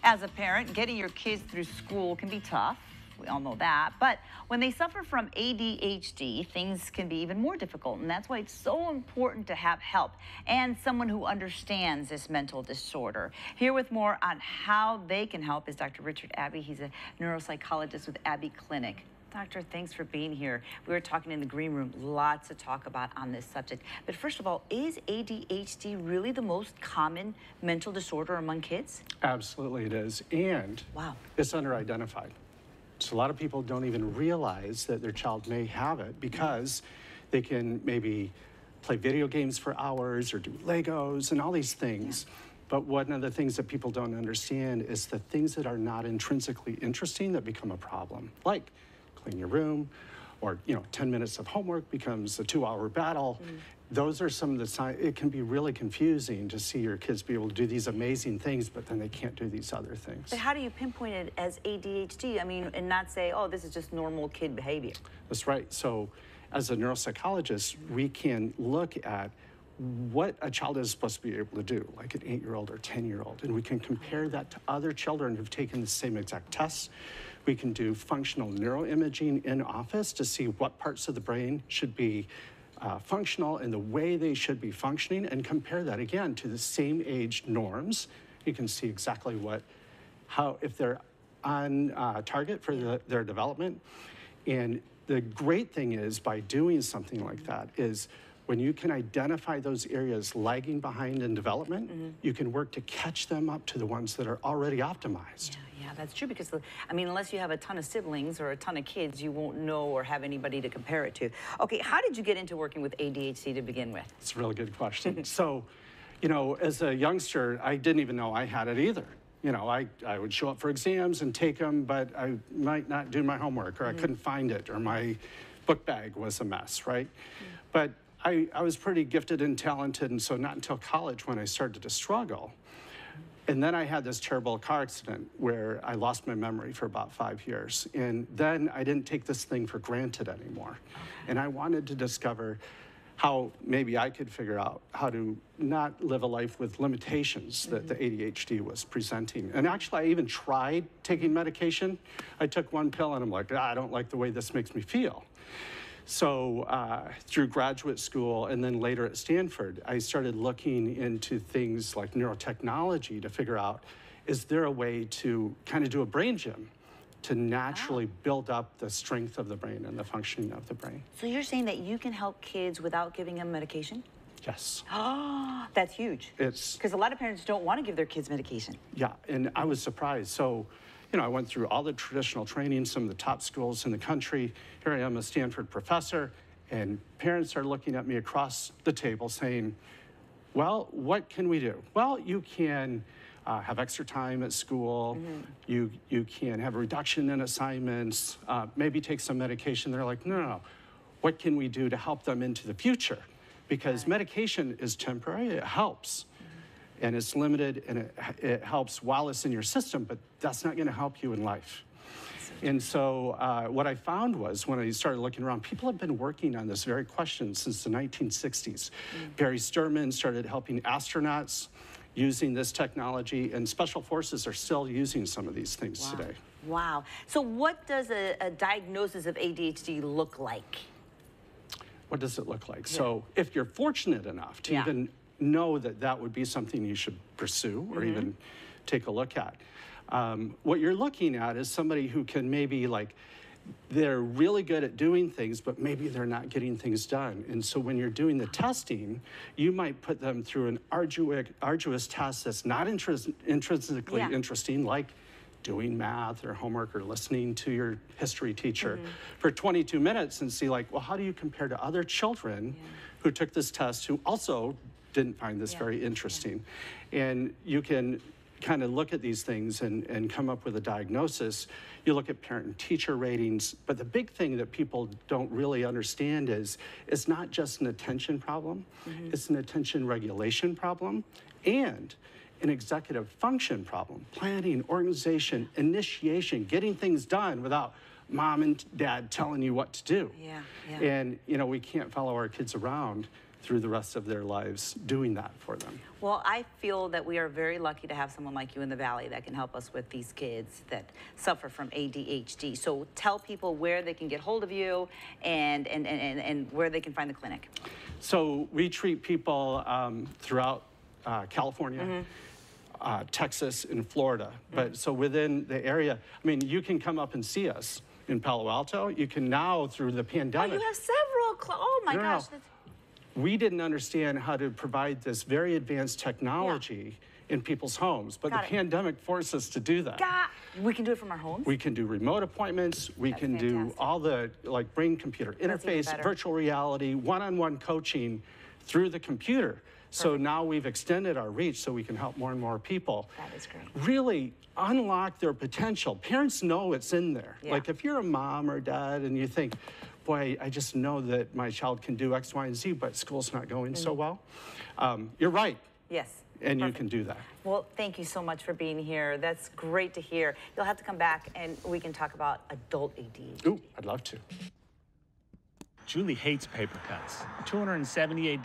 As a parent, getting your kids through school can be tough. We all know that. But when they suffer from ADHD, things can be even more difficult. And that's why it's so important to have help and someone who understands this mental disorder. Here with more on how they can help is Dr. Ricard Abbey. He's a neuropsychologist with Abbey Clinic. Doctor, thanks for being here. We were talking in the green room, lots to talk about on this subject. But first of all, is ADHD really the most common mental disorder among kids? Absolutely it is, and wow, it's underidentified. So a lot of people don't even realize that their child may have it because they can maybe play video games for hours or do Legos and all these things. Yeah. But one of the things that people don't understand is the things that are not intrinsically interesting that become a problem, like clean your room, or 10 minutes of homework becomes a 2-hour battle. Those are some of the signs. It can be really confusing to see your kids be able to do these amazing things, but then they can't do these other things. But how do you pinpoint it as ADHD? I mean, and not say, oh, this is just normal kid behavior. That's right. So as a neuropsychologist, we can look at what a child is supposed to be able to do, like an 8-year-old or 10-year-old, and we can compare that to other children who've taken the same exact tests. We can do functional neuroimaging in office to see what parts of the brain should be functional in the way they should be functioning, and compare that again to the same age norms. You can see exactly if they're on target for their development. And the great thing is, by doing something like that, is when you can identify those areas lagging behind in development, you can work to catch them up to the ones that are already optimized. Yeah, that's true, because, I mean, unless you have a ton of siblings or a ton of kids, you won't know or have anybody to compare it to. Okay, how did you get into working with ADHD to begin with? It's a really good question. So, as a youngster, I didn't even know I had it either. I would show up for exams and take them, but I might not do my homework, or I couldn't find it, or my book bag was a mess, right? But I was pretty gifted and talented, and so not until college when I started to struggle. And then I had this terrible car accident where I lost my memory for about 5 years. And then I didn't take this thing for granted anymore. And I wanted to discover how maybe I could figure out how to not live a life with limitations that the ADHD was presenting. And actually, I even tried taking medication. I took one pill and I'm like, I don't like the way this makes me feel. So through graduate school and then later at Stanford, I started looking into things like neurotechnology to figure out, is there a way to kind of do a brain gym to naturally build up the strength of the brain and the functioning of the brain? So you're saying that you can help kids without giving them medication? Yes. Oh, that's huge. It's because a lot of parents don't want to give their kids medication. Yeah, and I was surprised. So, I went through all the traditional training, some of the top schools in the country. Here I am, a Stanford professor, and parents are looking at me across the table saying, well, what can we do? Well, you can have extra time at school. You can have a reduction in assignments, maybe take some medication. They're like, no. What can we do to help them into the future? Because medication is temporary, it helps. And it's limited, and it helps while it's in your system, but that's not going to help you in life. And so what I found was, when I started looking around, people have been working on this very question since the 1960s. Barry Sturman started helping astronauts using this technology, and special forces are still using some of these things today. Wow. So what does a diagnosis of ADHD look like? What does it look like? So if you're fortunate enough to even know that that would be something you should pursue or even take a look at. What you're looking at is somebody who can maybe, they're really good at doing things, but maybe they're not getting things done. And so when you're doing the testing, you might put them through an arduous test that's not intrinsically interesting, like doing math or homework or listening to your history teacher for 22 minutes and see, well, how do you compare to other children who took this test who also didn't find this very interesting? And you can kind of look at these things and come up with a diagnosis. You look at parent and teacher ratings, but the big thing that people don't really understand is it's not just an attention problem, it's an attention regulation problem and an executive function problem. Planning, organization, initiation, getting things done without mom and dad telling you what to do. And we can't follow our kids around through the rest of their lives doing that for them. Well, I feel that we are very lucky to have someone like you in the Valley that can help us with these kids that suffer from ADHD. So tell people where they can get hold of you and where they can find the clinic. So we treat people throughout California, Texas, and Florida. But so within the area, I mean, you can come up and see us in Palo Alto. You can now, through the pandemic. Oh, you have several. Oh my gosh. We didn't understand how to provide this very advanced technology in people's homes, but the pandemic forced us to do that. We can do it from our homes? We can do remote appointments. We can do all the brain-computer interface, virtual reality, one-on-one coaching through the computer. So now we've extended our reach so we can help more and more people. That is great. Really unlock their potential. Parents know it's in there. Like if you're a mom or dad and you think, boy, I just know that my child can do X, Y, and Z, but school's not going so well, you're right. Yes. And you can do that. Well, thank you so much for being here. That's great to hear. You'll have to come back and we can talk about adult ADHD. Ooh, I'd love to. Julie hates paper cuts. 278